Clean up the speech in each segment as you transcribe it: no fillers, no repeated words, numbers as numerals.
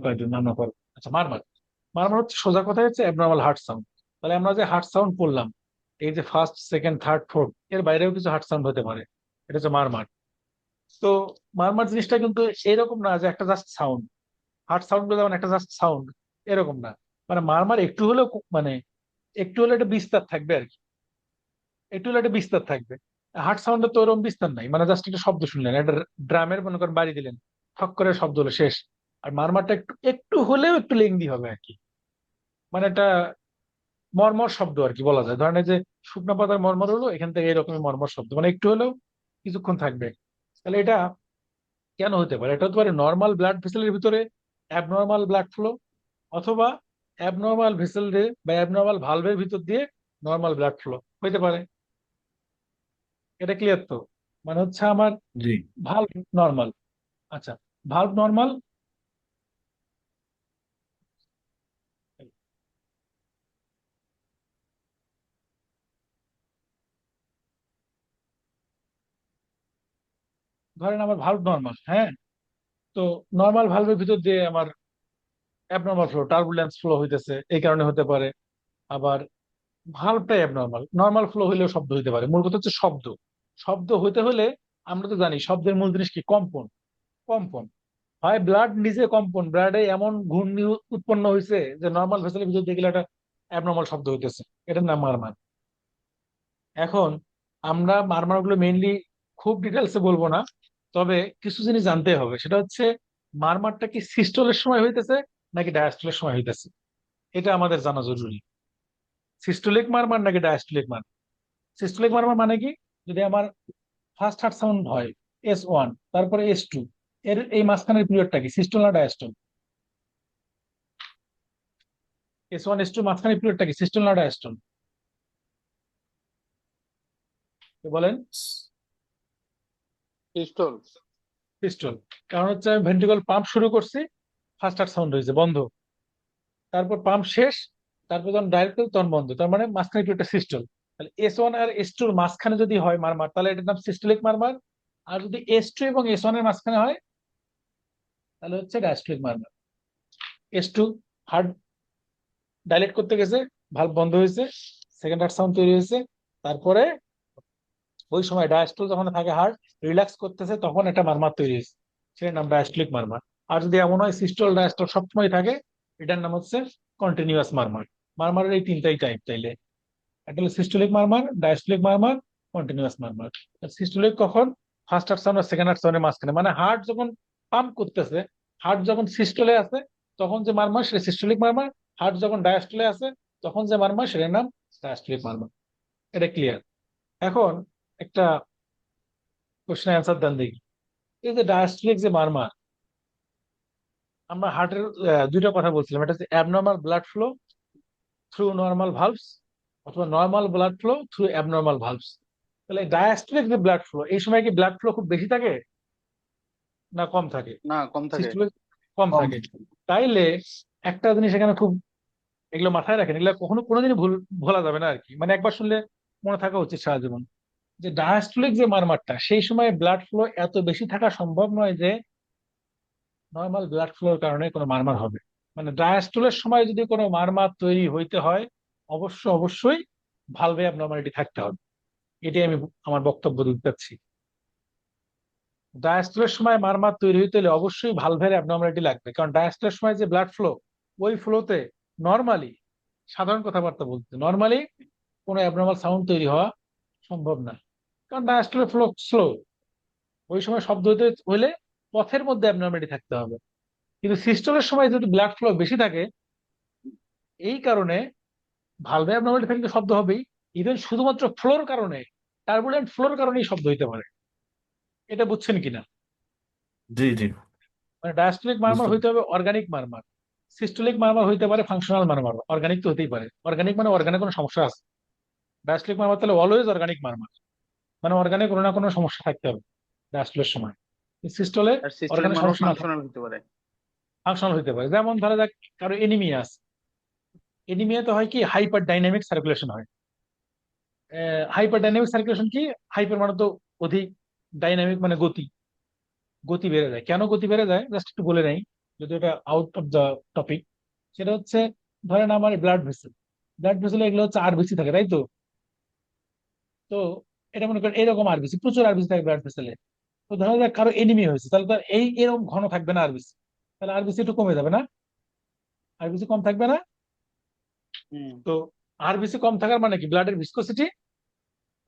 কয়েকজন নাম না পারবো। আচ্ছা, মারমার। মারমার হচ্ছে সোজা কথা হচ্ছে অ্যাবনর্মাল হার্ট সাউন্ড। তাহলে আমরা যে হার্ট সাউন্ড পড়লাম, এই যে ফার্স্ট, সেকেন্ড, থার্ড, ফোর্থ, এর বাইরেও কিছু হার্ট সাউন্ড হতে পারে। এটা হচ্ছে মারমার। তো মারমার জিনিসটা কিন্তু এরকম না যে একটা জাস্ট সাউন্ড। হার্ট সাউন্ড গুলো যেমন একটা জাস্ট সাউন্ড, এরকম না। মানে মারমার একটু হলেও মানে একটু হলে একটা বিস্তার থাকবে আর কি। একটু হলে একটা বিস্তার থাকবে। হার্ট সাউন্ডের তো ওরকম বিস্তার নাই, মানে জাস্ট একটা শব্দ শুনলেন, একটা ড্রামের মনে করেন বাড়ি দিলেন, ঠক করে শব্দ হলো, শেষ। আর মারমারটা একটু একটু হলেও একটু লেংদি হবে আর কি। মানে একটা মর্মর শব্দ আর কি বলা যায়। ধরেন এই যে শুকনো পাতার মর্মর হলো, এখান থেকে এরকমই মর্মর শব্দ, মানে একটু হলেও কিছুক্ষণ থাকবে। তাহলে এটা কেন হতে পারে? এটা হতে পারে নর্মাল ব্লাড ভেসেলের ভিতরে অ্যাবনর্মাল ব্লাড ফ্লো, অথবা অ্যাবনর্মাল ভেসেল দিয়ে বা অ্যাবনর্মাল ভালভের ভিতর দিয়ে নর্মাল ব্লাড ফ্লো হইতে পারে। এটা ক্লিয়ার তো? মানে হচ্ছে আমার জি। Valve normal. আচ্ছা, ভালভ নর্মাল। ধরেন আমার ভালভ নর্মাল, হ্যাঁ। তো নর্মাল ভালভের ভিতর দিয়ে আমার অ্যাবনর্মাল ফ্লো, টার্বুলেন্স ফ্লো হইতেছে, এই কারণে হতে পারে। আবার ভালভটাই অ্যাবনর্মাল, নর্মাল ফ্লো হইলেও শব্দ হইতে পারে। মূল কথা হচ্ছে শব্দ। শব্দ হইতে হলে আমরা তো জানি শব্দের মূল জিনিস কি? কম্পন। কম্পন হয় ব্লাড নিজে কম্পন, ব্লাডে এমন ঘূর্ণি উৎপন্ন হয়েছে যে নর্মাল ভেসেলের ভিতর দিয়ে গেলে একটা অ্যাবনর্মাল শব্দ হইতেছে, এটার নাম মারমার। এখন আমরা মারমার গুলো মেইনলি খুব ডিটেলসে বলবো না, তবে কিছু জিনিস জানতে হবে। সেটা হচ্ছে মারমারটা কি সিস্টোলের সময় হইতেছে নাকি ডায়াস্টোলের সময় হইতেছে, এটা আমাদের জানা জরুরি। সিস্টোলিক মারমার নাকি ডায়াস্টোলিক মারমার? সিস্টোলিক মারমার মানে কি? যদি আমার ফার্স্ট হার্ট সাউন্ড হয় S1, তারপরে S2, এর এই মাঝখানের পিরিয়ডটা কি সিস্টোল না ডায়াস্টোল? S1 S2 মাঝখানের পিরিয়ডটা কি সিস্টোল না ডায়াস্টোল? বলেন। পিস্টল। সিস্টোল। কারণ হচ্ছে আমি ভেন্ট্রিকল পাম্প শুরু করছি, ফার্স্ট হার্ট সাউন্ড হয়েছে, বন্ধ। তারপর পাম্প শেষ, তারপর যখন ডাইরেক্ট তখন বন্ধ, তার মানে মাঝখানে পিরিয়ডটা সিস্টোল। তাহলে S1 আর S2 এর মাঝখানে যদি হয় মারমার, তাহলে এটার নাম সিস্টোলিক মারমার। আর যদি S2 এবং S1 এর মাঝখানে হয়, তাহলে হচ্ছে ডায়াস্টোলিক মারমার। S2 হার্ট ডাইলেট করতে গেছে, ভালভ বন্ধ হয়েছে, সেকেন্ড হার্ট সাউন্ড তৈরি হয়েছে। তারপরে ওই সময় ডায়াস্টল যখন থাকে, হার্ট রিল্যাক্স করতেছে, তখন একটা মারমার তৈরি হয়েছে, সেটার নাম ডায়াস্টলিক মারমার। আর যদি এমন হয় সিস্টল ডায়াস্টল সবসময় থাকে, এটার নাম হচ্ছে কন্টিনিউয়াস মারমার। মারমারের এই তিনটাই টাইপ তাইলে। একটা হলো সিস্টোলিক মারমার, ডায়াস্টলিক মারমার, কন্টিনিউয়াস মারমার। সিস্টোলিক কখন? ফার্স্ট হার্ট সাউন্ড আর সেকেন্ড হার্ট সাউন্ডের মাঝখানে, মানে হার্ট যখন পাম্প করতেছে, হার্ট যখন সিস্টলে আছে, তখন যে মারমার সেটা সিস্টোলিক মারমার। হার্ট যখন ডায়াস্টলে আছে, তখন যে মারমার সেটার নাম ডায়াস্টলিক মারমার। এটা ক্লিয়ার? এখন একটা কোশ্চেন অ্যান্সার দেন দেখি। এই যে ডায়াস্টলিক যে মারমার, আমরা হার্টের দুইটা কথা বলছিলাম, এটা হচ্ছে abnormal blood flow through normal valves, অথবা normal blood flow through abnormal valves. তাহলে ডায়াস্টলিক যে ব্লাড ফ্লো, এই সময় কি ব্লাড ফ্লো খুব বেশি থাকে না কম থাকে? না, কম থাকে। সিস্টোলিক কম কম। থাকে। তাইলে একটা জিনিস এখানে খুব, এগুলো মাথায় রাখেন, এগুলো কখনো কোনোদিনই ভোলা যাবে না আর কি। মানে একবার শুনলে মনে থাকা উচিত সারা জীবন, যে ডায়াস্টলিক যে মারমারটা, সেই সময় ব্লাড ফ্লো এত বেশি থাকা সম্ভব নয় যে নর্মাল ব্লাড ফ্লোর কারণে কোনো মারমার হবে। মানে ডায়াস্টলের সময় যদি কোনো মারমার তৈরি হইতে হয়, অবশ্যই ভালভে অ্যাবনর্মালিটি থাকতে হবে। এটাই আমি আমার বক্তব্য দিতে চাচ্ছি। ডায়াস্টলের সময় মারমার তৈরি হইতে হলে অবশ্যই ভালভের অ্যাবনর্মালিটি লাগবে, কারণ ডায়াস্টলের সময় যে ব্লাড ফ্লো, ওই ফ্লোতে নর্মালি, সাধারণ কথাবার্তা বলতে নর্মালি কোনো অ্যাবনর্মাল সাউন্ড তৈরি হওয়া সম্ভব না, কারণ ডায়াস্টলের ফ্লো স্লো। ওই সময় শব্দ হইতে হইলে পথের মধ্যে অ্যাবনর্মালিটি থাকতে হবে। কিন্তু সিস্টলের সময় যদি ব্লাড ফ্লো বেশি থাকে, এই কারণে ভালভে অ্যাবনর্মালিটি থাকলে শব্দ হবেই। ইভেন শুধুমাত্র ফ্লোর কারণে, টার্বুলেন্ট ফ্লোর কারণেই শব্দ হইতে পারে। এটা বুঝছেন কিনা? জি জি। মানে ডায়াস্টলিক মারমার বুঝতে হইতে হবে অর্গানিক মারমার, সিস্টোলিক মারমার হইতে পারে ফাংশনাল মারমার। অর্গানিক তো হতেই পারে, অর্গানিক মানে অর্গানে কোনো সমস্যা আছে। ডায়াস্টলিক মারমার তাহলে অলওয়েজ অর্গানিক মারমার, মানে অর্গানে কোনো না কোনো সমস্যা থাকতে হবে ডায়াস্টলের সময়। সিস্টলে আর সিস্টেমের অর্গানে মানুষ সমস্যা না থাকে, ফাংশনাল হতে পারে। ফাংশনাল হইতে পারে। যেমন ধরা যাক কারো এনিমিয়া আছে, এনিমিয়াতে হয় কি হাইপার ডাইনামিক সার্কুলেশন হয়। হাইপার ডাইনামিক সার্কুলেশন কি? হাইপার মানে তো অধিক, ডাইনামিক মানে গতি, গতি বেড়ে যায়। কেন গতি বেড়ে যায় জাস্ট একটু বলে নেই। যদি এটা আউট অফ দ্য টপিক, সেটা হচ্ছে ধরেন আমার ব্লাড ভেসেল এগুলো হচ্ছে আরবিসি থাকে, তাই তো? তো এটা মনে করেন এরকম আরবিসি, প্রচুর আরবিসি থাকে ব্লাড ভেসেলে। তো ধরা যাক কারো এনিমি হয়েছে, তাহলে তার এই এরকম ঘন থাকবে না আরবিসি, তাহলে আরবিসি একটু কমে যাবে না? আরবিসি কম থাকবে না? হুম। তো আরবিসি কম থাকার মানে কি ব্লাডের ভিসকোসিটি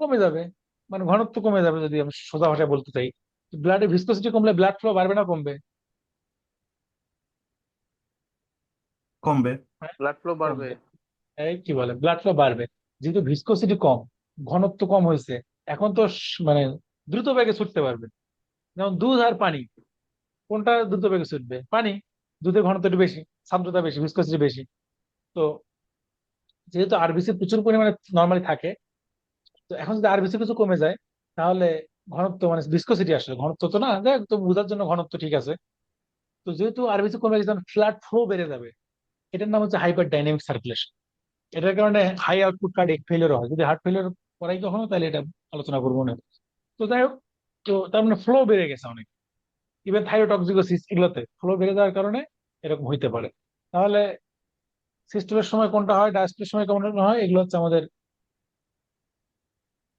কমে যাবে, মানে ঘনত্ব কমে যাবে, যদি আমি সোজা ভাষায় বলতে চাই। ব্লাডের ভিসকোসিটি কমলে ব্লাড ফ্লো বাড়বে না কমবে? কমবে। হ্যাঁ, ব্লাড ফ্লো বাড়বে। কমবে। এই কি বলে, ব্লাড ফ্লো বাড়বে, যেহেতু ভিসকোসিটি কম, ঘনত্ব কম হয়েছে। এখন তো মানে দ্রুত বেগে ছুটতে পারবে। যেমন দুধ আর পানি, কোনটা দ্রুত বেগে ছুটবে? পানি। দুধের ঘনত্ব একটু বেশি, সান্দ্রতা বেশি, ভিসকোসিটি বেশি। তো যেহেতু আরবিসি প্রচুর পরিমাণে নর্মালি থাকে, তো এখন যদি আরবিসি কিছু কমে যায়, তাহলে ঘনত্ব মানে ভিসকোসিটি, আসলে ঘনত্ব তো না, যাই হোক, তো বোঝার জন্য ঘনত্ব ঠিক আছে। তো যেহেতু আরবিসি কমে গেছে, ফ্ল্যাট ফ্লো বেড়ে যাবে। এটার নাম হচ্ছে হাইপার ডাইনামিক সার্কুলেশন। এটার কারণে হাই আউটপুট কার্ডিয়াক ফেলিওর হয়। যদি হার্ট ফেলিওর করাই কখনো, তাহলে এটা আলোচনা করবো না। তো যাই হোক, তো তার মানে ফ্লো বেড়ে গেছে অনেক। ইভেন থাইরোটক্সিকোসিস, এগুলোতে ফ্লো বেড়ে যাওয়ার কারণে এরকম হইতে পারে। তাহলে সিস্টেমের সময় কোনটা হয়, ডায়াস্টোলের সময় কোনটা হয়, এগুলো হচ্ছে আমাদের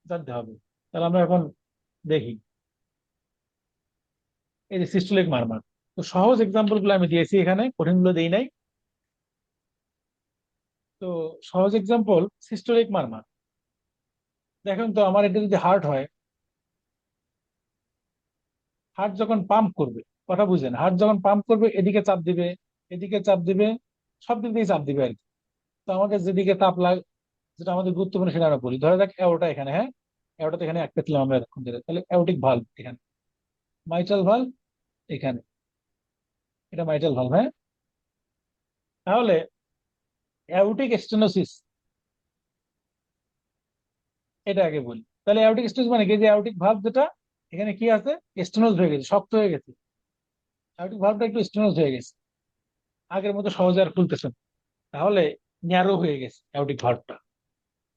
জানতে হবে। তাহলে আমরা এখন দেখি এই যে সিস্টোলিক মারমার। তো সহজ এক্সাম্পল গুলো আমি দিয়েছি এখানে, কঠিন গুলো দিই নাই। তো সহজ এক্সাম্পল সিস্টোলিক মারমার। দেখেন তো, আমার এটা যদি হার্ট হয়, হার্ট যখন পাম্প করবে, কথা বুঝেন, হার্ট যখন পাম্প করবে এদিকে চাপ দিবে, এদিকে চাপ দিবে, সব দিক দিয়ে চাপ দিবে আর কি। তো আমাকে যেদিকে তাপ লাগ, যেটা আমাদের গুরুত্বপূর্ণ সেটা আমরা বলি। ধরা যাক এওটা এখানে, হ্যাঁ, এওটা তো এখানে একটা ছিলাম আমরা এতক্ষণ ধরে, তাহলে এওটিক ভালভ এখানে, মাইট্রাল ভালভ এখানে, এটা মাইট্রাল ভালভ, হ্যাঁ। তাহলে অ্যাওর্টিক স্টেনোসিস, এটা আগে বলি। তাহলে অ্যাওর্টিক স্টেনোসিস মানে কি, যে অ্যাওর্টিক ভালভ যেটা এখানে কি আছে, স্টেনোজ হয়ে গেছে, শক্ত হয়ে গেছে। অ্যাওর্টিক ভালভটা একটু স্টেনোজ হয়ে গেছে, আগের মতো সহজে আর খুলতেছে না। তাহলে ন্যারো হয়ে গেছে অ্যাওর্টিক ভালভটা।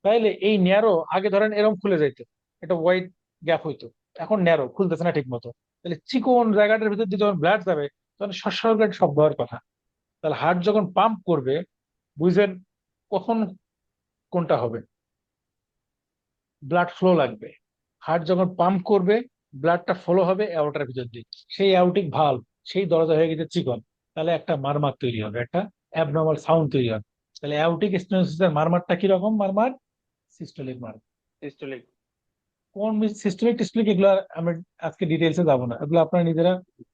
তাইলে এই ন্যারো, আগে ধরেন এরকম খুলে যাইতো, এটা ওয়াইড গ্যাপ হইতো, এখন ন্যারো, খুলতেছে না ঠিক মতো। তাহলে চিকন জায়গাটার ভিতর দিয়ে যখন ব্লাড যাবে, তখন সরসর করে শব্দ হওয়ার কথা। তাহলে হার্ট যখন পাম্প করবে, বুঝেন কখন কোনটা হবে, ব্লাড ফ্লো লাগবে। হার্ট যখন পাম্প করবে, ব্লাডটা ফ্লো হবে অ্যাওর্টার ভিতর দিয়ে, সেই অ্যাওর্টিক ভালভ, সেই দরজা হয়ে গেছে চিকন। তাহলে একটা মারমার তৈরি হবে, একটা অ্যাবনর্মাল সাউন্ড তৈরি হবে। তাহলে অ্যাওর্টিক স্টেনোসিসের মারমারটা কিরকম মারমার? সিস্টোলিক মারমার। সিস্টোলিক। কোন সিস্টেমিক টিস্টোলিক, এগুলো আমি আজকে ডিটেলসে যাবো না, এগুলো আপনারা নিজেরা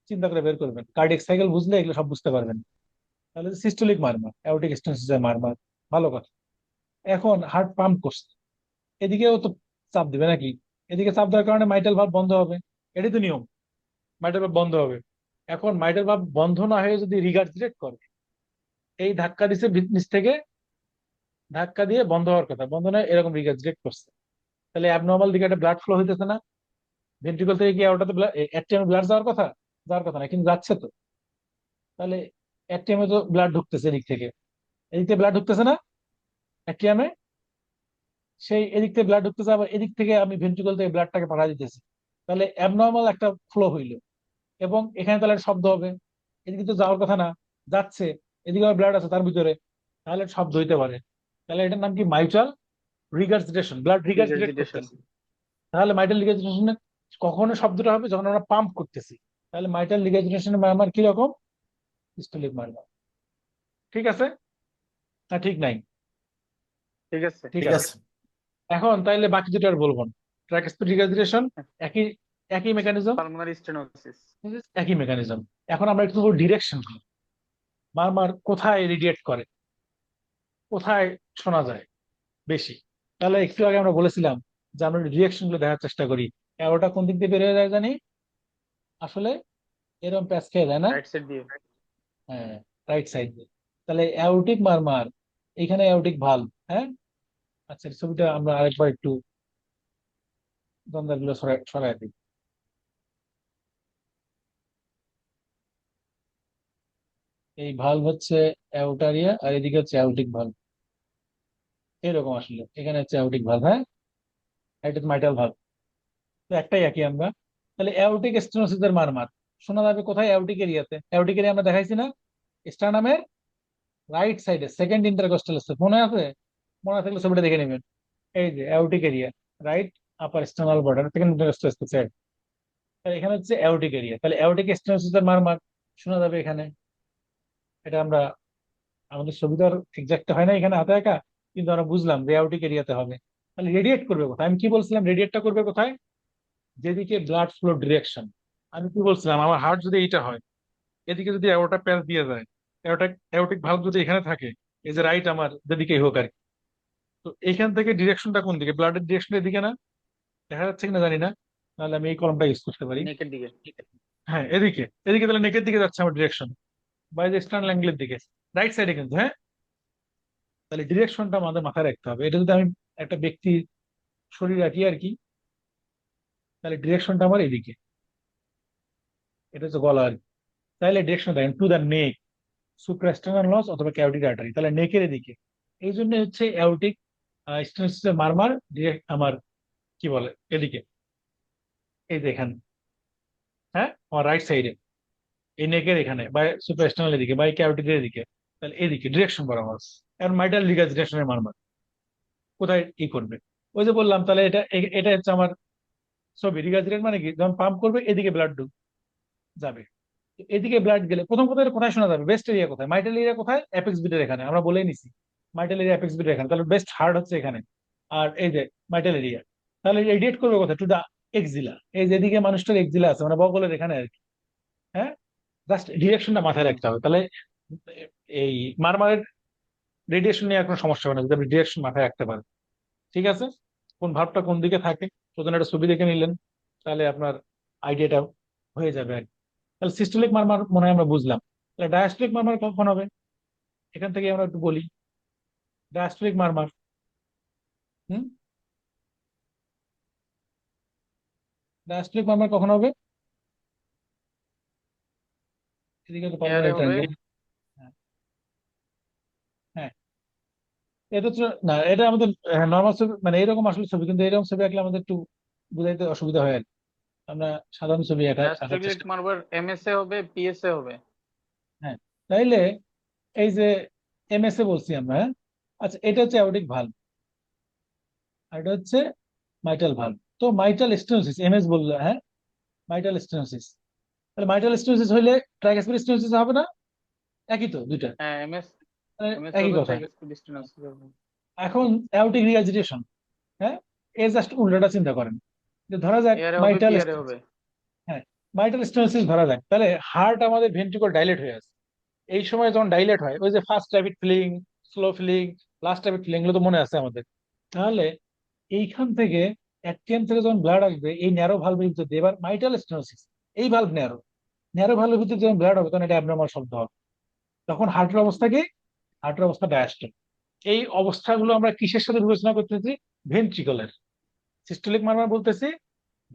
চিন্তা করে বের করবেন, কার্ডিয়াক সাইকেল বুঝলে এগুলো সব বুঝতে পারবেন। তাহলে সিস্টোলিক মারমার, অ্যাওর্টিক স্টেনোসিসের মারমার, ভালো কথা। এখন হার্ট পাম্প করছে, এদিকেও তো চাপ দিবে নাকি? এদিকে চাপ দেওয়ার কারণে মাইটাল ভালভ বন্ধ হবে, এটাই তো নিয়ম, মাইটাল ভালভ বন্ধ হবে। এখন মাইটাল ভালভ বন্ধ না হয়ে যদি রিগার্জিটেট করে, এই ধাক্কা দিচ্ছে নিচ থেকে, ধাক্কা দিয়ে বন্ধ হওয়ার কথা, বন্ধ নয়, এরকম রিগার্জিটেট করছে, তাহলে অ্যাবনর্মাল দিকে একটা ব্লাড ফ্লো হইতেছে না? ভেন্ট্রিকল থেকে কি ওটাতে অ্যাট্রিয়ামে ব্লাড যাওয়ার কথা না, কিন্তু যাচ্ছে তো। তাহলে অ্যাট্রিয়ামে তো ব্লাড ঢুকতেছে এদিক থেকে, এদিক থেকে ব্লাড ঢুকতেছে না অ্যাট্রিয়ামে? সেই এদিক থেকে ব্লাড ঢুকতেছে, আবার এদিক থেকে আমি ভেন্ট্রিকল থেকে ব্লাডটাকে পাঠা দিতেছি। তাহলে অ্যাবনর্মাল একটা ফ্লো হইলো, এবং এখানে তাহলে একটা শব্দ হবে। এদিকে তো যাওয়ার কথা না, যাচ্ছে, এদিকে আবার ব্লাড আছে তার ভিতরে, তাহলে একটা শব্দ হইতে পারে। তাহলে এটার নাম কি, মাইট্রাল রিগার্জিটেশন, ব্লাড রিগার্জিটেট রিগার্জিটেশন। করতেছে। তাহলে মাইট্রাল রিগার্জিটেশনে কখনো শব্দটা হবে যখন আমরা পাম্প করতেছি। তাহলে মাইট্রাল রিগার্জিটেশনের মারমার কি রকম? সিস্টোলিক মারমার। ঠিক আছে না ঠিক নাই? ঠিক আছে। ঠিক ঠিক আছে। আছে। এখন তাইলে বাকি দুটো আর বলবো না। ট্রাইকুস্পিড রিগার্জিটেশন, একই একই মেকানিজম, পালমোনারি স্টেনোসিস। একই মেকানিজম। এখন আমরা একটু ডিরেকশন, মারমার কোথায় রেডিয়েট করে, কোথায় শোনা যায় বেশি। তাহলে একটু আগে আমরা বলেছিলাম যে আমরা রিয়াকশন গুলো দেখার চেষ্টা করি। ওটা কোন দিক দিয়ে বের হয়ে যায় জানি, আসলে এরকম প্যাচ খেয়ে যায় না? রাইট সাইড দিয়ে। হ্যাঁ, রাইট সাইড দিয়ে। তাহলে অ্যাওর্টিক মারমার, এখানে অ্যাওর্টিক ভালভ, হ্যাঁ। আচ্ছা, এই ছবিটা আমরা আরেকবার একটু দ্বন্দ্বগুলো সরাই দিই। এই ভালভ হচ্ছে অ্যাওটারিয়া, আর এদিকে হচ্ছে অ্যাওর্টিক ভালভ, এরকম আসলে এখানে হচ্ছে অ্যাওর্টিক ভালভ, হ্যাঁ, এটা মাইটাল ভালভ, তো একটাই একই আমরা। তাহলে অ্যাওর্টিক স্টেনোসিসের মারমার শোনা যাবে কোথায়? অ্যাওটিক এরিয়াতে। অ্যাওটিক এরিয়া আমরা দেখাইছি না, স্টারনামের রাইট সাইডে সেকেন্ড ইন্টারকস্টাল স্পেস, মনে আছে? মনে থাকলে ছবিটা দেখে নেবেন। এই যে aortic area, right upper sternal border, second intercostal space. তাহলে এখানে হচ্ছে অ্যাওটিক এরিয়া, তাহলে অ্যাওটিক স্টেনোসিসের মারমার শোনা যাবে এখানে। এটা আমরা, আমাদের ছবি তো আর এক্সাক্ট হয় না এখানে হাতে একা, কিন্তু আমরা বুঝলাম যে অ্যাওটিক এরিয়াতে হবে। তাহলে রেডিয়েট করবে কোথায়? আমি কি বলছিলাম, রেডিয়েটটা করবে কোথায়? যেদিকে ব্লাড ফ্লো ডিরেকশন। আমি কি বলছিলাম, আমার হার্ট যদি এইটা হয়, এদিকে যদি অ্যাওর্টা প্যাচ দিয়ে যায়, অ্যাওর্টিক ভালভ যদি এখানে থাকে, এই যে রাইট আমার যেদিকেই হোক আর কি, তো এইখান থেকে ডিরেকশনটা কোন দিকে? ব্লাডের ডিরেকশন এদিকে না? দেখা যাচ্ছে কিনা জানি না, তাহলে আমি এই কলমটা ইউজ করতে পারি। নেকের দিকে। হ্যাঁ, এদিকে এদিকে, তাহলে নেকের দিকে যাচ্ছে আমার ডিরেকশন, বা যে এক্সটার্নাল অ্যাঙ্গেলের দিকে, রাইট সাইডে কিন্তু। হ্যাঁ, তাহলে ডিরেকশনটা আমাদের মাথায় রাখতে হবে। এটা যদি আমি একটা ব্যক্তির শরীর রাখি আর কি, তাহলে ডিরেকশনটা আমার এদিকে, এটা হচ্ছে গলা আর কি। তাহলে ডিরেকশন দেখেন টু দ্য নেক, সুপ্রাস্টার্নাল নস অথবা ক্যারোটিড আর্টারি, তাহলে নেকের এদিকে। এই জন্য হচ্ছে অ্যাওর্টিক স্টেনোসিসের মারমার ডিরেক্ট আমার কি বলে এদিকে, এই দেখেন। হ্যাঁ, আমার রাইট সাইডে, এই নেকের এখানে, বা সুপ্রাস্টার্নাল এদিকে, বা এই ক্যারোটিডের এদিকে, তাহলে এদিকে ডিরেকশন বরাবর। এখন মাইটাল রিগার্জিটেশনের মারমার কোথায় ই করবে? ওই যে বললাম, তাহলে এটা এটা হচ্ছে আমার ছবি। রিগার্জিটেট মানে কি? যখন পাম্প করবে এদিকে ব্লাড যাবে, এদিকে ব্লাড গেলে প্রথম কথা এটা কোথায় শোনা যাবে? বেস্ট এরিয়া কোথায়? মাইটাল এরিয়া কোথায়? অ্যাপেক্স বিটের এখানে, আমরা বলেই নিছি মাইটাল এরিয়া অ্যাপেক্স বিটের এখানে, তাহলে বেস্ট হার্ট হচ্ছে এখানে। আর এই যে মাইটাল এরিয়া, তাহলে রেডিয়েট করবে কোথায়? টু দা এক্সিলা, এই যেদিকে মানুষটার এক্সিলা আছে, মানে বগলের এখানে আর কি। হ্যাঁ, জাস্ট ডিরেকশনটা মাথায় হুম। রাখতে হবে, তাহলে এই মারমারের রেডিয়েশন নিয়ে কোনো সমস্যা হবে না যদি আপনি ডিরেকশন মাথায় রাখতে পারেন। ঠিক আছে, কোন ভাবটা কোন দিকে থাকে, প্রথমে একটা ছবি দেখে নিলেন, তাহলে আপনার আইডিয়াটা হয়ে যাবে আর কি। তাহলে সিস্টোলিক মারমার মনে হয় আমরা বুঝলাম। তাহলে ডায়াস্টোলিক মারমার কখন হবে? এখান থেকে আমরা একটু বলি। ডায়াস্টোলিক মারমার, হুম, ডায়াস্টোলিক মারমার কখন হবে? এদিকে তো এয়ারে পালমোনারি হবে। ট্রায়াঙ্গেল। হ্যাঁ, হ্যাঁ, এটা তো না, এটা আমাদের নর্মাল ছবি, মানে এরকম আসলে ছবি, কিন্তু এরকম ছবি আঁকলে আমাদের একটু বুঝাইতে অসুবিধা হয় আর কি। আমরা সাধারণ ছবি আঁকার ডায়াস্ট্রিক চেষ্টা করি। মারবার এমএসএ হবে, পিএসএ হবে। হ্যাঁ, তাইলে এই যে এমএসএ বলছি আমরা, হ্যাঁ? আচ্ছা, এটা হচ্ছে অ্যাওর্টিক ভালভ, আর এটা হচ্ছে মাইটাল ভালভ। তো মাইটাল স্টেনোসিস এমএস বললো, হ্যাঁ, মাইটাল স্টেনোসিস, তাহলে মাইটাল স্টেনোসিস হইলে ট্রাইকাসপিড স্টেনোসিস হবে না? একই তো দুইটা, হ্যাঁ, এমএস তাহলে এমএস একই হবে, কথা। ট্রাইকুস্পিড স্টেনোসিস হবে। এখন অ্যাওর্টিক রিগার্জিটেশন, হ্যাঁ, এ জাস্ট উল্টোটা চিন্তা করেন, যে ধরা যাক এয়ারে হবে, মাইটাল, পিয়ারে হবে। হ্যাঁ, মাইটাল স্টেনোসিস ধরা যাক, তাহলে হার্ট আমাদের ভেন্ট্রিকল ডাইলেট হয়ে আছে। এই সময় যখন ডাইলেট হয়, ওই যে first rapid filling, slow filling, last rapid filling, এগুলো তো মনে আছে আমাদের। তাহলে এইখান থেকে অ্যাট্রিয়াম থেকে যখন ব্লাড আসবে এই ন্যারো ভালভের ভিতর দিয়ে, এবার মাইটাল স্টেনোসিস, এই ভালভ ন্যারো, ন্যারো ভালভের ভিতরে যখন ব্লাড হবে তখন এটা অ্যাবনর্মাল শব্দ হবে। তখন হার্টের অবস্থা কি? হার্টের অবস্থা ডায়াস্টল। এই অবস্থাগুলো আমরা কিসের সাথে বিবেচনা করতেছি? ভেন্ট্রিকলের। সিস্টোলিক মারমার বলতেছি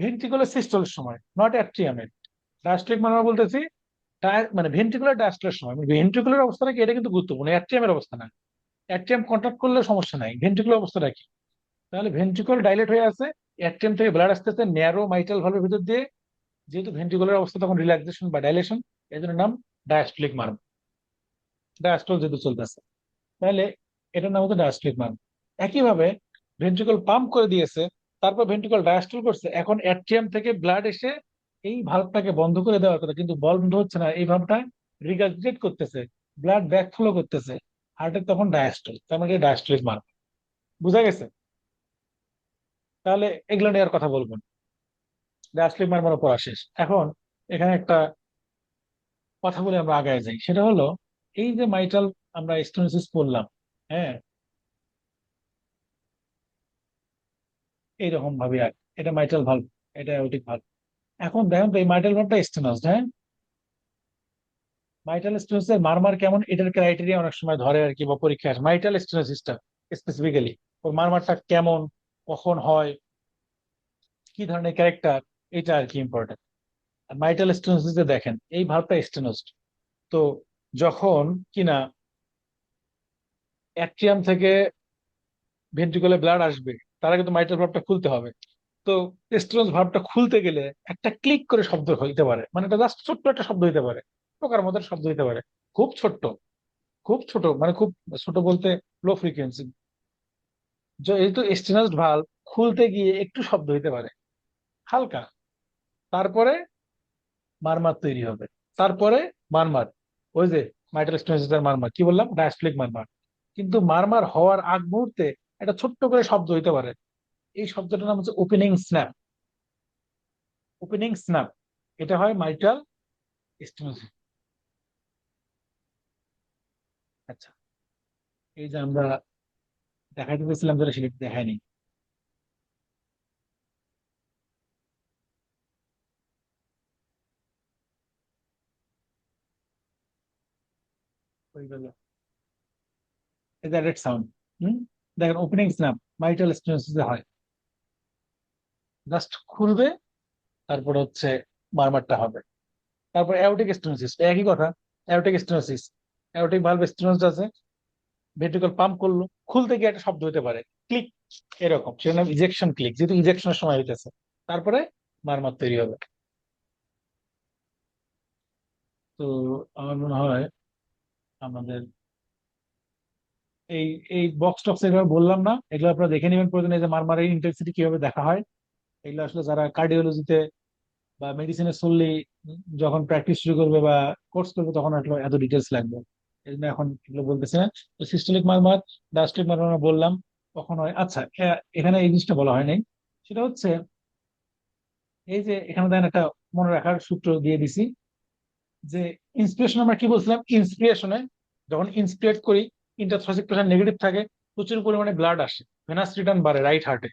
ভেন্ট্রিকুলার সিস্টলের সময়, নট অ্যাট্রিয়ামের। ডায়াস্টলিক মারমার বলতেছি মানে ভেন্ট্রিকুলার ডায়াস্টলের সময়। ভেন্ট্রিকুলার অবস্থাটা কি, এটা কিন্তু গুরুত্বপূর্ণ, অ্যাট্রিয়ামের অবস্থা না। অ্যাট্রিয়াম কন্ট্যাক্ট করলে সমস্যা নাই, ভেন্ট্রিকুলার অবস্থাটা কি? তাহলে ভেন্ট্রিকল ডাইলেট হয়ে আছে, অ্যাট্রিয়াম থেকে ব্লাড আসতেছে ন্যারো মাইটাল ভালভের ভিতর দিয়ে, যেহেতু ভেন্ট্রিকুলার অবস্থা তখন রিল্যাক্সেশন বা ডাইলেশন, এই জন্য নাম ডায়াস্টলিক মারমার, ডায়াস্টল যেহেতু চলতেছে, তাহলে এটার নাম হচ্ছে ডায়াস্টলিক মারমার। একইভাবে ভেন্ট্রিকল পাম্প করে দিয়েছে, তারপর ভেন্ট্রিকল ডায়াস্টল করছে, এখন অ্যাট্রিয়াম থেকে ব্লাড এসে এই ভালভটাকে বন্ধ করে দেওয়ার কথা, কিন্তু বন্ধ হচ্ছে না, এই ভালভটা রিগার্জিটেট করতেছে, ব্লাড ব্যাক ফ্লো করতেছে, হার্টের তখন ডায়াস্টল, তার মানে ডায়াস্টলিক মারমার। বুঝা গেছে? তাহলে এগুলো নিয়ে আর কথা বলবো না, ডায়াস্টলিক মারমার পড়া শেষ। এখন এখানে একটা কথা বলে আমরা আগায় যাই, সেটা হলো এই যে মাইটাল আমরা স্টেনোসিস পড়লাম, হ্যাঁ, এইরকম ভাবে আর এটা মাইটাল ভালভ, এটা অ্যাওর্টিক ভালভ। এখন দেখেন তো এই মাইটাল ভালভটা স্টেনোসড, হ্যাঁ, মাইটাল স্টেনোসিসের মারমার কেমন, এটার ক্রাইটেরিয়া অনেক সময় ধরে আর কি, বা পরীক্ষা আসে মাইটাল স্টেনোসিসটা স্পেসিফিক্যালি, ওর মারমারটা কেমন, কখন হয়, কি ধরনের ক্যারেক্টার, এটা আর কি ইম্পর্টেন্ট। আর মাইটাল স্টেনোসিসে দেখেন এই ভালভটা স্টেনোসড, তো যখন কিনা অ্যাট্রিয়াম থেকে ভেন্ট্রিকলে ব্লাড আসবে, তার আগে তো মাইটাল ভালভটা খুলতে হবে। তো স্টেনোজ ভাল্বটা খুলতে গেলে একটা ক্লিক করে শব্দ হইতে পারে, মানে এটা জাস্ট ছোট্ট একটা শব্দ হইতে পারে, পোকার মতো শব্দ হইতে পারে, খুব ছোট্ট, খুব ছোট, মানে খুব ছোট বলতে লো ফ্রিকোয়েন্সি। যেহেতু স্টেনোজ ভাল্ব খুলতে গিয়ে একটু শব্দ হইতে পারে হালকা, তারপরে মারমার তৈরি হবে, তারপরে মারমার, ওই যে মাইটাল স্টেনোসিসের মারমার, কি বললাম, ডায়াস্টলিক মারমার। কিন্তু মারমার হওয়ার আগ মুহূর্তে একটা ছোট্ট করে শব্দ হইতে পারে, এই শব্দটার নাম হচ্ছে ওপেনিং স্ন্যাপ। ওপেনিং স্ন্যাপ, এটা হয় মাইটাল স্টেনোসিস। আচ্ছা, এই যে আমরা দেখাইতে গেছিলাম যেটা, সেটা দেখায়নি। ওই গেল, এই যে রেড সাউন্ড। হম, দেখেন ওপেনিং স্ন্যাপ মাইটাল স্টেনোসিসে হয়, জাস্ট খুলবে, তারপর হচ্ছে মারমারটা হবে। তারপর অ্যাওটিক স্টেনোসিস, একই কথা। Aortic stenosis, aortic valve stenosis আছে, ভেন্ট্রিকল পাম্প করলো, খুলতে গিয়ে একটা শব্দ হতে পারে, ক্লিক, এরকম, সেটা নাম ইজেকশন ক্লিক, যেহেতু ইজেকশনের সময় হইতেছে। তারপরে মারমার তৈরি হবে। তো আমার মনে হয় আমাদের এই এই বক্স টক্স এগুলো বললাম না, এগুলো আপনারা দেখে নেবেন প্রয়োজন, এই যে মারমারের ইন্টেন্সিটি কিভাবে দেখা হয়। এগুলো আসলে যারা কার্ডিওলজিতে বা মেডিসিনে চললে যখন প্র্যাকটিস শুরু করবে বা কোর্স করবে, তখন আসলে এত ডিটেলস লাগবে, এই জন্য এখন এগুলো বলতেছে না। তো সিস্টোলিক মারমার, ডায়াস্টলিক মারমার বললাম কখন হয়। আচ্ছা, এখানে এই জিনিসটা বলা হয় নাই, সেটা হচ্ছে এই যে এখানে দেখেন একটা মনে রাখার সূত্র দিয়ে দিছি, যে ইন্সপিরেশন আমরা কি বলছিলাম, ইন্সপিরেশনে যখন ইন্সপিরেট করি, ইন্টারথ্রাসিক প্রেশার নেগেটিভ থাকে, প্রচুর পরিমাণে ব্লাড আসে, ভেনাস রিটার্ন বাড়ে রাইট হার্টে।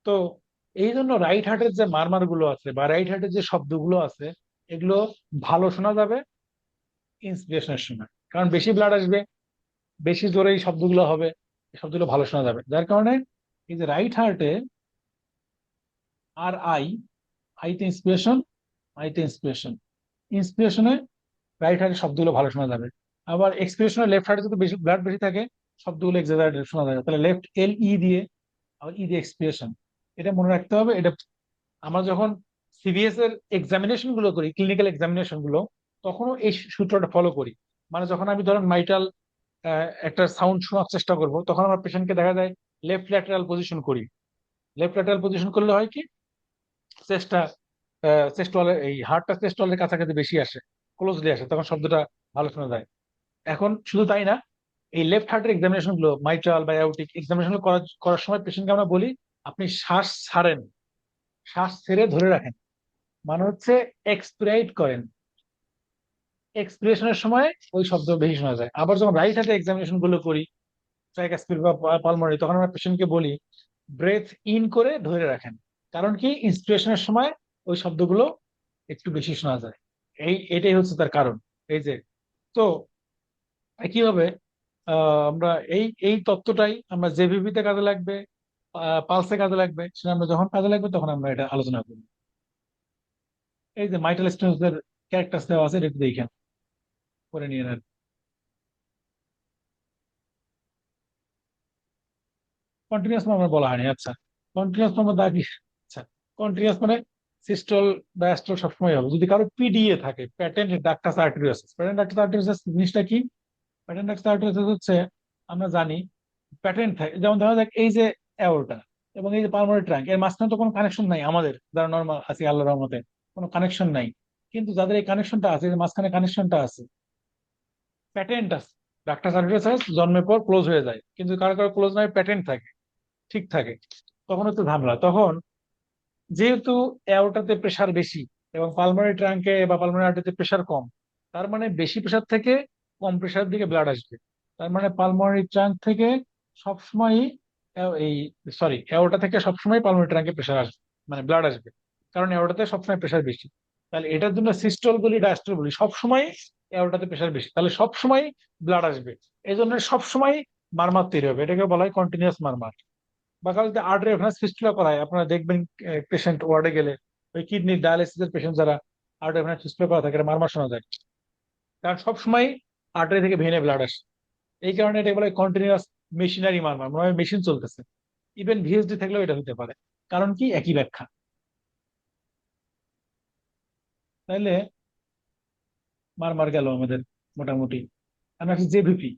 তো এই জন্য রাইট হার্টের যে মারমার গুলো আছে বা রাইট হার্টের যে শব্দগুলো আছে, এগুলো ভালো শোনা যাবে ইন্সপিরেশনের সময়, কারণ বেশি ব্লাড আসবে, বেশি জোরে এই শব্দগুলো হবে, এই শব্দগুলো ভালো শোনা যাবে। যার কারণে এই যে রাইট হার্টে আর আই, আইতে ইন্সপিরেশন, আইতে ইন্সপিরেশন, ইন্সপিরেশনে রাইট হার্টের শব্দগুলো ভালো শোনা যাবে। আবার এক্সপিরেশনে লেফট হার্টে যদি বেশি ব্লাড বেশি থাকে, শব্দগুলো এক্সাজারেটেড শোনা যাবে। তাহলে লেফট এল ই দিয়ে, আবার ই দিয়ে এক্সপিরেশন, এটা মনে রাখতে হবে। এটা আমরা যখন সিভিএস এর এক্সামিনেশন গুলো করি, ক্লিনিক্যাল এক্সামিনেশন গুলো, তখনও এই সূত্রটা ফলো করি। মানে যখন আমি ধরেন মাইটাল একটা সাউন্ড শোনার চেষ্টা করব, তখন আমার পেশেন্টকে দেখা যায় লেফট ল্যাটারাল পজিশন করি। লেফট ল্যাটারাল পজিশন করলে হয় কি, চেস্টটা, চেস্ট ওয়ালের এই হার্টটা চেস্ট ওয়ালের কাছাকাছি বেশি আসে, ক্লোজলি আসে, তখন শব্দটা ভালো শোনা যায়। এখন শুধু তাই না, এই লেফট হার্টের এক্সামিনেশন গুলো, মাইট্রাল বা অ্যাওর্টিক এক্সামিনেশন করার সময় পেশেন্টকে আমরা বলি আপনি শ্বাস ছাড়েন, শ্বাস ছেড়ে ধরে রাখেন, মানে হচ্ছে এক্সপিরাইট করেন, এক্সপিরেশনের সময় ওই শব্দ বেশি শোনা যায়। আবার যখন রাইট হার্টের এক্সামিনেশন গুলো করি, ট্রাইকাসপিড বা পালমোনারি, তখন আমরা পেশেন্টকে বলি ব্রেথ ইন করে ধরে রাখেন, কারণ কি ইন্সপিরেশনের সময় ওই শব্দগুলো একটু বেশি শোনা যায়। এটাই হচ্ছে তার কারণ। এই যে, তো কিভাবে আমরা এই এই তত্ত্বটাই আমরা জেভিভি তে কাজে লাগবে, পালসে কাজে লাগবে, সেটা আমরা যখন কাজে লাগবে তখন আমরা এটা আলোচনা করবো। এই যে মাইটাল স্টোনস এর ক্যারেক্টার দেওয়া আছে, এটা একটু দেখেন, করে নিয়ে নেন। কন্টিনিউয়াস মারমার বলা হয়নি, আচ্ছা। কন্টিনিউয়াস মারমার দাবি, আচ্ছা, কন্টিনিউয়াস মানে সিস্টল ডায়াস্টল সবসময় হবে যদি কারো পিডিএ থাকে, প্যাটেন্ট ডাক্টাস আর্টেরিওসিস। প্যাটেন্ট ডাক্টাস আর্টেরিওসিস জিনিসটা কি? প্যাটেন্ট ডাক্টাস আর্টেরিওসিস হচ্ছে, আমরা জানি প্যাটেন্ট থাকে, যেমন ধরা যাক এই যে অ্যাওরটা এবং এই যে পালমোনারি ট্র্যাঙ্ক, এর মাঝখানে তো কোনো কানেকশন নাই আমাদের যারা নর্মাল আছি আল্লাহর রহমতে, কোনো কানেকশন নাই। কিন্তু যাদের এই কানেকশনটা আছে, যে মাঝখানে কানেকশনটা আছে, প্যাটেন্ট আছে। ডাক্তার সার্টিফিকেট জন্মের পর ক্লোজ হয়ে যায়, কিন্তু কারো কারো ক্লোজ নয়, প্যাটেন্ট থাকে, ঠিক থাকে, তখন হচ্ছে ঝামেলা। তখন যেহেতু অ্যাওর্টাতে প্রেসার বেশি এবং পালমোনারি ট্রাঙ্কে বা পালমোনারি আর্টারিতে প্রেসার কম, তার মানে বেশি প্রেসার থেকে কম প্রেসার দিকে ব্লাড আসবে। তার মানে পালমোনারি ট্রাঙ্ক থেকে সবসময় এই, সরি, অ্যাওর্টা থেকে সবসময় পালমোনারি ট্রাঙ্কে প্রেসার আসবে, মানে ব্লাড আসবে, কারণ অ্যাওর্টাতে সবসময় প্রেসার বেশি। তাহলে এটার জন্য সিস্টল বলি ডায়াস্টল বলি, সবসময় অ্যাওর্টাতে প্রেসার বেশি, তাহলে সবসময় ব্লাড আসবে, এই জন্য সবসময় মারমার তৈরি হবে, এটাকে বলা হয় কন্টিনিউয়াস মারমার। বা কারো যদি আর্টারি ভেনাস ফিস্টুলা করায়, আপনারা দেখবেন পেশেন্ট ওয়ার্ডে গেলে, ওই কিডনি ডায়ালিসিস এর পেশেন্ট যারা আর্টারি ভেনাস ফিস্টুলা করা থাকে, এটা মারমার শোনা যায়, কারণ সবসময় আর্টারি থেকে ভেনে ব্লাড আসে। এই কারণে এটা বলে কন্টিনিউয়াস মেশিনারি মারমার, মনে হয় মেশিন চলতেছে। ইভেন ভিএসডি থাকলেও এটা হতে পারে, কারণ কি একই ব্যাখ্যা। তাইলে মার মার গেল আমাদের মোটামুটি। আমরা আছি জেভিপি।